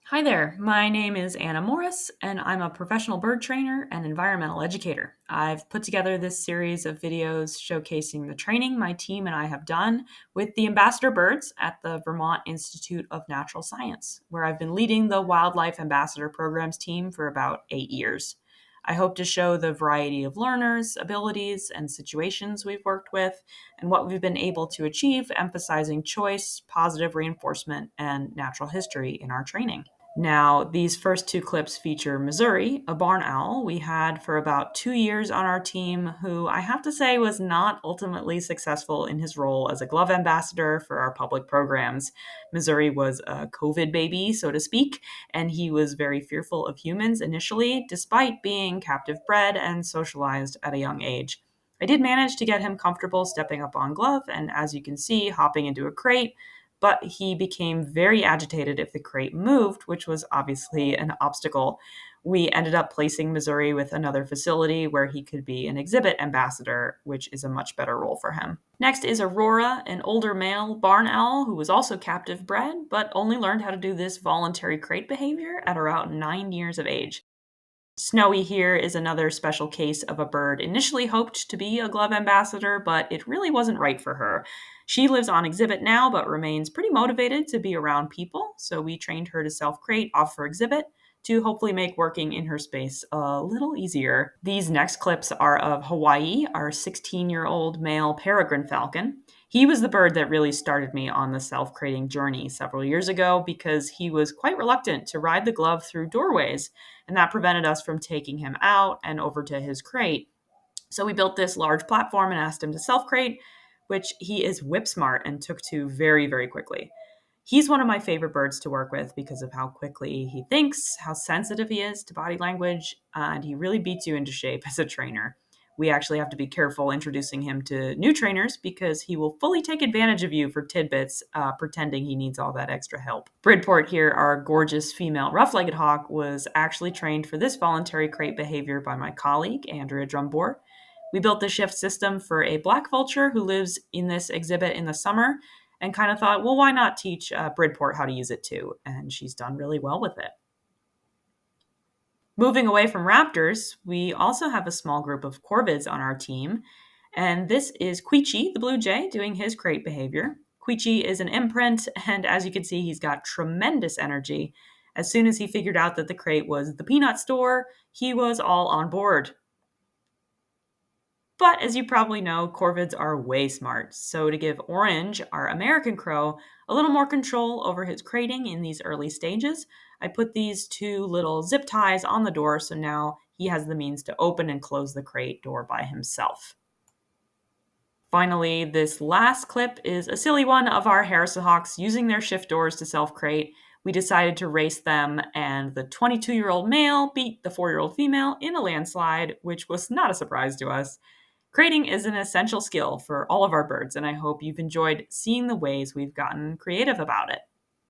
Hi there, my name is Anna Morris, and I'm a professional bird trainer and environmental educator. I've put together this series of videos showcasing the training my team and I have done with the ambassador birds at the Vermont Institute of Natural Science, where I've been leading the Wildlife Ambassador Programs team for about 8 years. I hope to show the variety of learners, abilities, and situations we've worked with, and what we've been able to achieve, emphasizing choice, positive reinforcement, and natural history in our training. Now, these first two clips feature Missouri, a barn owl we had for about 2 years on our team, who I have to say was not ultimately successful in his role as a glove ambassador for our public programs. Missouri was a COVID baby, so to speak, and he was very fearful of humans initially, despite being captive bred and socialized at a young age. I did manage to get him comfortable stepping up on glove, and as you can see, hopping into a crate, but he became very agitated if the crate moved, which was obviously an obstacle. We ended up placing Missouri with another facility where he could be an exhibit ambassador, which is a much better role for him. Next is Aurora, an older male barn owl who was also captive bred, but only learned how to do this voluntary crate behavior at around 9 years of age. Snowy here is another special case of a bird initially hoped to be a glove ambassador, but it really wasn't right for her. She lives on exhibit now, but remains pretty motivated to be around people, so we trained her to self crate off her exhibit to hopefully make working in her space a little easier. These next clips are of Hawaii, our 16-year-old male peregrine falcon. He was the bird that really started me on the self crating journey several years ago because he was quite reluctant to ride the glove through doorways, and that prevented us from taking him out and over to his crate. So we built this large platform and asked him to self crate, which he is whip smart and took to very, very quickly. He's one of my favorite birds to work with because of how quickly he thinks, how sensitive he is to body language, and he really beats you into shape as a trainer. We actually have to be careful introducing him to new trainers because he will fully take advantage of you for tidbits, pretending he needs all that extra help. Bridport here, our gorgeous female rough-legged hawk, was actually trained for this voluntary crate behavior by my colleague, Andrea Drumbore. We built the shift system for a black vulture who lives in this exhibit in the summer, and kind of thought, well, why not teach Bridport how to use it too? And she's done really well with it. Moving away from raptors, we also have a small group of corvids on our team. And this is Queechy, the blue jay, doing his crate behavior. Queechy is an imprint, and as you can see, he's got tremendous energy. As soon as he figured out that the crate was the peanut store, he was all on board. But as you probably know, corvids are way smart. So to give Orange, our American crow, a little more control over his crating in these early stages, I put these two little zip ties on the door so now he has the means to open and close the crate door by himself. Finally, this last clip is a silly one of our Harrison Hawks using their shift doors to self-crate. We decided to race them, and the 22-year-old male beat the 4-year-old female in a landslide, which was not a surprise to us. Crating is an essential skill for all of our birds, and I hope you've enjoyed seeing the ways we've gotten creative about it.